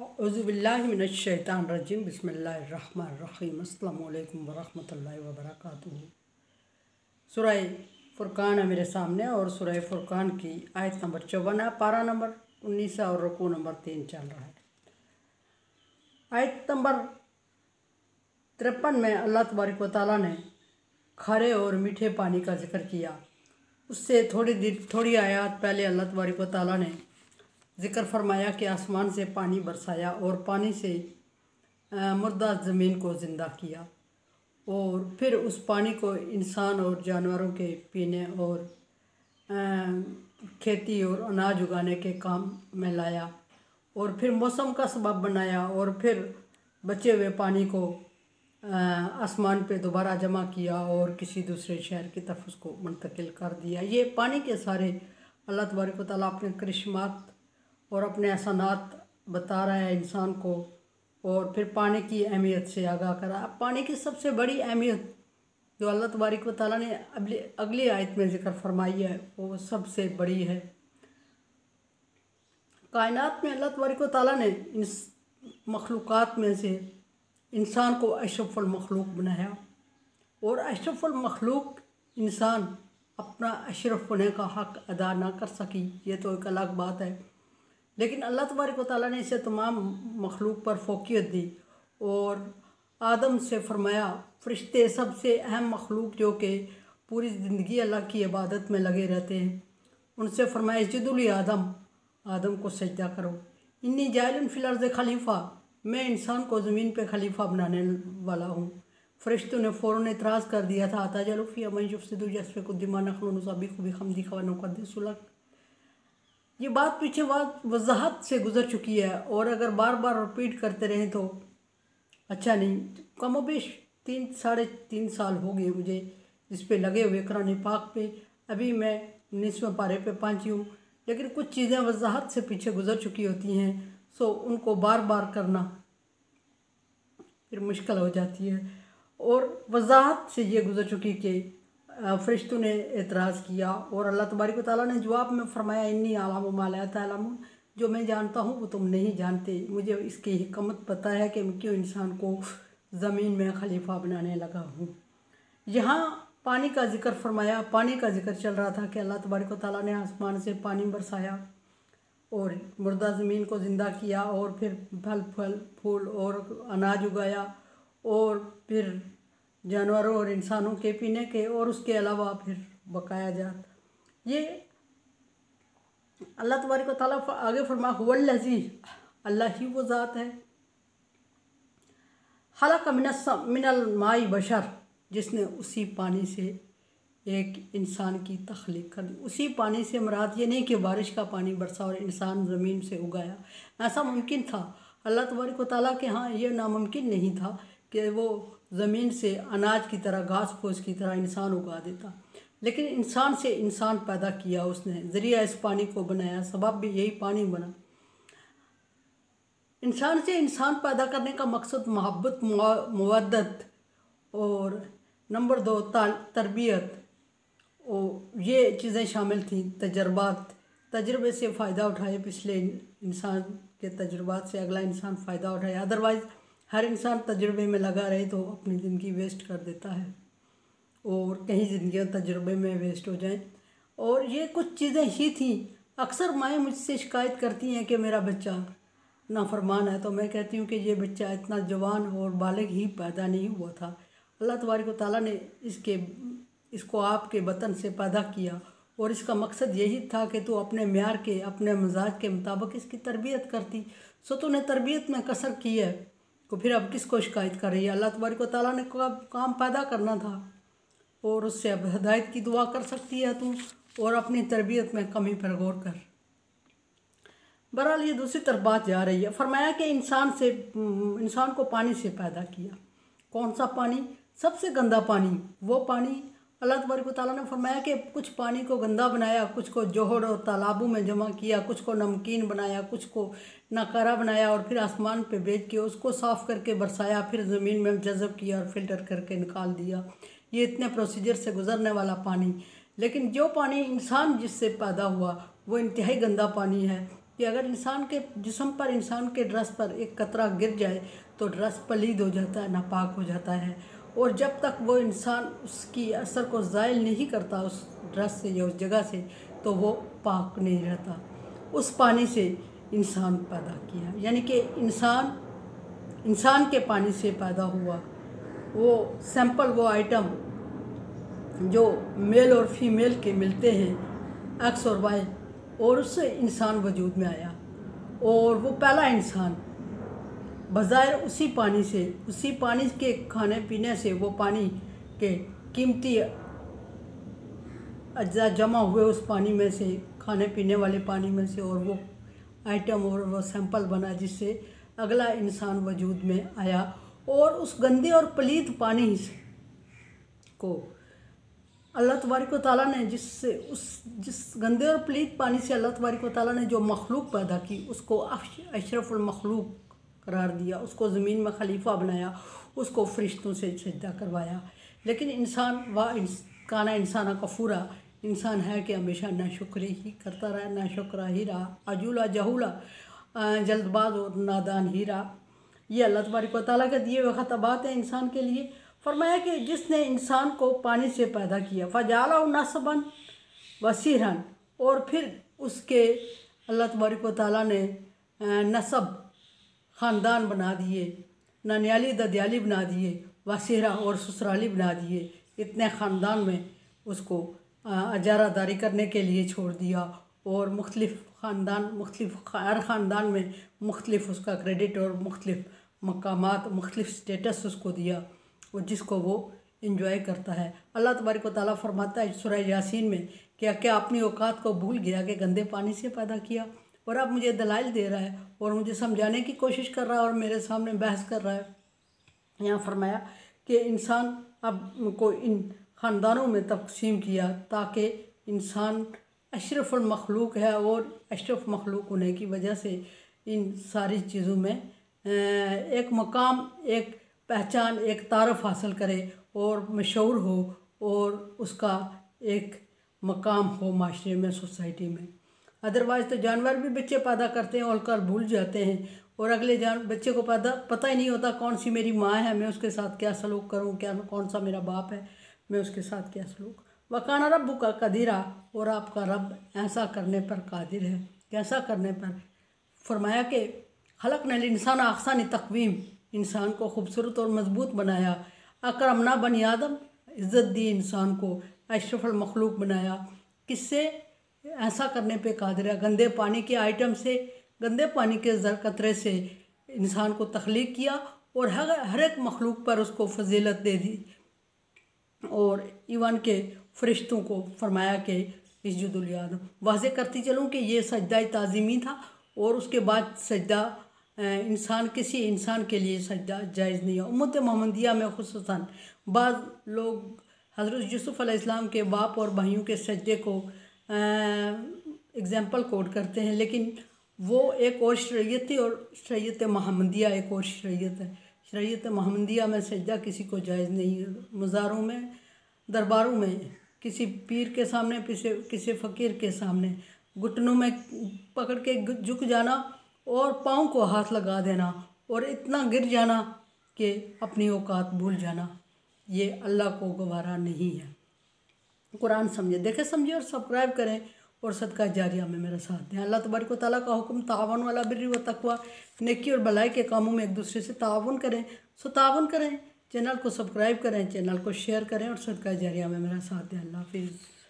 औज़ुबिल्लाहिमिनश्शैतानिर्रजीम बिस्मिल्लाहिर्रहमानिर्रहीम अस्सलामु अलैकुम वरहमतुल्लाहि वबरकातुहू। सूरह फुरकान है मेरे सामने और सूरह फुरकान की आयत नंबर 54 है, पारा नंबर 19 और रुकू नंबर 3 चल रहा है। आयत नंबर 53 में अल्लाह तबारक व तआला ने खारे और मीठे पानी का जिक्र किया। उससे थोड़ी आयत पहले अल्लाह तबारक व तआला ने ज़िक्र फरमाया कि आसमान से पानी बरसाया और पानी से मुर्दा ज़मीन को ज़िंदा किया और फिर उस पानी को इंसान और जानवरों के पीने और खेती और अनाज उगाने के काम में लाया और फिर मौसम का सबब बनाया और फिर बचे हुए पानी को आसमान पे दोबारा जमा किया और किसी दूसरे शहर की तरफ उसको मुंतकिल कर दिया। ये पानी के सारे अल्लाह तबारक व तआला अपने करिश्मात और अपने एहसानात बता रहा है इंसान को और फिर पानी की अहमियत से आगाह करा। पानी की सबसे बड़ी अहमियत जो अल्लाह तबारक व तआला ने अगली आयत में ज़िक्र फरमाई है वो सबसे बड़ी है। कायनात में अल्लाह तबारक व तआला ने इस मखलूक़ात में से इंसान को अशरफुल मखलूक बनाया और अशरफुल मखलूक इंसान अपना अशरफ होने का हक़ अदा ना कर सकी, ये तो एक अलग बात है, लेकिन अल्लाह तबारक व तआला ने इसे तमाम मखलूक पर फ़ोक़ियत दी और आदम से फरमाया, फ़रिश्ते सबसे अहम मखलूक जो कि पूरी ज़िंदगी अल्लाह की इबादत में लगे रहते हैं, उनसे फरमाया इस्जुदू आदम, आदम को सजदा करो। इन्नी जाइलुन फिल अर्ज़ि खलीफ़ा, मैं इंसान को ज़मीन पे खलीफा बनाने वाला हूँ। फ़रिश्तों ने फ़ौरन एतराज़ कर दिया था, अतजअलु फ़ीहा मन युफ़सिदु यसफ़िकु दिमा नहनु नुसब्बिहु बिहम्दिका व नुक़द्दिसु लक। ये बात पीछे वज़ाहत से गुज़र चुकी है और अगर बार बार रिपीट करते रहें तो अच्छा नहीं। कमोबेश 3-3.5 साल हो गए मुझे इस पे लगे हुए कुरान पाक पे, अभी मैं 19वें पारे पे पहुंची हूँ, लेकिन कुछ चीज़ें वज़ाहत से पीछे गुज़र चुकी होती हैं, सो उनको बार बार करना फिर मुश्किल हो जाती है। और वज़ाहत से ये गुज़र चुकी कि फ़रिश्तों ने एतराज़ किया और अल्लाह तबारक व तआला ने जवाब में फरमाया, इन्नी अअलमु मा ला तअलमून, जो मैं जानता हूँ वो तुम नहीं जानते, मुझे इसकी हिकमत पता है कि मैं क्यों इंसान को ज़मीन में खलीफा बनाने लगा हूँ। यहाँ पानी का जिक्र फरमाया, पानी का जिक्र चल रहा था कि अल्लाह तबारक व तआला ने आसमान से पानी बरसाया और मुर्दा ज़मीन को ज़िंदा किया और फिर फल फूल और अनाज उगाया और फिर जानवरों और इंसानों के पीने के और उसके अलावा फिर बकाया जात। ये अल्लाह तबारक व तआला आगे फरमाया, हुवल्लज़ी, अल्लाह ही वो ज़ात है, खलक़ मिनल माई बशर, जिसने उसी पानी से एक इंसान की तख्लीक कर दी। उसी पानी से मुराद ये नहीं कि बारिश का पानी बरसा और इंसान ज़मीन से उगाया, ऐसा मुमकिन था। अल्लाह तबारक व तआला के यहाँ ये नामुमकिन नहीं था कि वो ज़मीन से अनाज की तरह, घास फूस की तरह इंसान उगा देता, लेकिन इंसान से इंसान पैदा किया उसने, ज़रिया इस पानी को बनाया, सबब भी यही पानी बना। इंसान से इंसान पैदा करने का मकसद मोहब्बत, मवद्दत और नंबर 2 तरबियत, और ये चीज़ें शामिल थीं। तजर्बे से फ़ायदा उठाए, पिछले इंसान के तजुर्बात से अगला इंसान फ़ायदा उठाए, अदरवाइज़ हर इंसान तजुर्बे में लगा रहे तो अपनी ज़िंदगी वेस्ट कर देता है और कहीं ज़िंदगियाँ तजुर्बे में वेस्ट हो जाएं। और ये कुछ चीज़ें ही थीं। अक्सर माएँ मुझसे शिकायत करती हैं कि मेरा बच्चा नाफरमान है, तो मैं कहती हूँ कि ये बच्चा इतना जवान और बालिग ही पैदा नहीं हुआ था। अल्लाह तबारक व तआला ने इसको आपके बतन से पैदा किया और इसका मकसद यही था कि तू अपने म्यार के, अपने मजाज के मुताबिक इसकी तरबियत करती। सो तूने तरबियत में कसर की है तो फिर अब किसको शिकायत कर रही है। अल्लाह तबारक व तआला ने काम पैदा करना था और उससे अब हिदायत की दुआ कर सकती है तू और अपनी तरबियत में कमी पर गौर कर। बहरहाल ये दूसरी तरफ बात जा रही है। फरमाया कि इंसान को पानी से पैदा किया। कौन सा पानी? सबसे गंदा पानी, वो पानी अल्लाह तबारक व तआला ने फरमाया कि कुछ पानी को गंदा बनाया, कुछ को जोहड़ और तालाबों में जमा किया, कुछ को नमकीन बनाया, कुछ को नकारा बनाया और फिर आसमान पे भेज के उसको साफ़ करके बरसाया, फिर ज़मीन में जज़ब किया और फिल्टर करके निकाल दिया। ये इतने प्रोसीजर से गुज़रने वाला पानी, लेकिन जो पानी इंसान जिससे पैदा हुआ वो इंतहाई गंदा पानी है। कि अगर इंसान के जिस्म पर, इंसान के ड्रेस पर एक कतरा गिर जाए तो ड्रेस पलीद हो जाता है, नापाक हो जाता है। और जब तक वो इंसान उसकी असर को ज़ायल नहीं करता उस ड्रेस से या उस जगह से, तो वो पाक नहीं रहता। उस पानी से इंसान पैदा किया, यानी कि इंसान के पानी से पैदा हुआ। वो सैंपल, वो आइटम जो मेल और फीमेल के मिलते हैं, एक्स और वाई, और उससे इंसान वजूद में आया। और वो पहला इंसान बज़ाहिर उसी पानी से, उसी पानी के खाने पीने से, वो पानी के कीमती अज्जा जमा हुए उस पानी में से, खाने पीने वाले पानी में से, और वो आइटम और वो सैंपल बना जिससे अगला इंसान वजूद में आया। और उस गंदे और पलीद पानी को अल्लाह तबारक व तआला ने जिस गंदे और पलीद पानी से अल्लाह तबारक व तआला ने जो मखलूक पैदा की, उसको अशरफुल मखलूक करार दिया, उसको ज़मीन में खलीफा बनाया, उसको फरिश्तों से सजदा करवाया। लेकिन इंसान काना इंसाना कफूरा, इंसान है कि हमेशा नाशुक्री ही करता रहा, नाशुक्रा ही रहा, अजूला जहूला, जल्दबाज और नादान ही रहा। ये अल्लाह तबारक व तआला के दिए हुए ख़ताबात हैं इंसान के लिए। फरमाया कि जिसने इंसान को पानी से पैदा किया, फ़जालहु नसबन वसीरन, और फिर उसके अल्लाह तबारक व तआला ने नसब, ख़ानदान बना दिए, ननियाली ददियाली बना दिए, वसीरा और ससुराली बना दिए। इतने ख़ानदान में उसको अजारादारी करने के लिए छोड़ दिया, और हर ख़ानदान में मुख्तलिफ उसका क्रेडिट और मुख्तलिफ मकामात, मुख्तलिफ स्टेटस उसको दिया, और जिसको वो इंजॉय करता है। अल्लाह तबारक व तआला फरमाता है सूरह यासीन में कि क्या अपनी औकात को भूल गया कि गंदे पानी से पैदा किया, और अब मुझे दलाइल दे रहा है और मुझे समझाने की कोशिश कर रहा है और मेरे सामने बहस कर रहा है। यहाँ फरमाया कि इंसान अब को इन ख़ानदानों में तकसीम किया ताकि इंसान अशरफुल मखलूक है, और अशरफ मखलूक होने की वजह से इन सारी चीज़ों में एक मकाम, एक पहचान, एक तारफ़ हासिल करे और मशहूर हो, और उसका एक मकाम हो माशरे में, सोसाइटी में। अदरवाइज़ तो जानवर भी बच्चे पैदा करते हैं और कल भूल जाते हैं, और अगले बच्चे को पता ही नहीं होता कौन सी मेरी माँ है, मैं उसके साथ क्या सलूक करूँ, कौन सा मेरा बाप है, मैं उसके साथ क्या सलूक। वकाना रब्बुका कदीरा, और आपका रब ऐसा करने पर कादिर है। कैसा करने पर? फरमाया कि खलक़नल इंसाना अहसन तक़वीम, इंसान को खूबसूरत और मज़बूत बनाया। अकरमना बनी आदम, इज़्ज़त दी इंसान को, अशरफुल मखलूक बनाया। किससे? ऐसा करने पे कादिर है। गंदे पानी के आइटम से, गंदे पानी के कतरे से इंसान को तख्लीक किया, और हर एक मखलूक पर उसको फजीलत दे दी। और इवन के फरिश्तों को फरमाया कि इस्जुदु आदम। वाज़े करती चलूँ कि ये सजदा ताज़ीमी था, और उसके बाद सजदा किसी इंसान के लिए सजदा जायज़ नहीं है। उम्मत मोहम्मदिया में खुसूसन बाज़ लोग हज़रत यूसुफ़ अलैहिस्सलाम के बाप और भाइयों के सजदे को एग्ज़ाम्पल कोट करते हैं, लेकिन वो एक और शरीयत थी, और शरीयत मोहम्मदिया एक और शरीयत है। शरीयत मोहम्मदिया में सजदा किसी को जायज़ नहीं है। मज़ारों में, दरबारों में, किसी पीर के सामने, किसी फ़कीर के सामने घुटनों में पकड़ के झुक जाना और पाँव को हाथ लगा देना और इतना गिर जाना कि अपनी औकात भूल जाना, ये अल्लाह को गवारा नहीं है। कुरान समझे, देखें, समझे और सब्सक्राइब करें, और सदका जारिया में मेरा साथ दें। अल्लाह तबारक व तआला का हुक्म तावन वाला बिर्रि व तकवा, नेकी और भलाई के कामों में एक दूसरे से तावन करें। सो तावन करें, चैनल को सब्सक्राइब करें, चैनल को शेयर करें, और सदका जारिया में मेरा साथ दें। अल्लाह हाफिज़।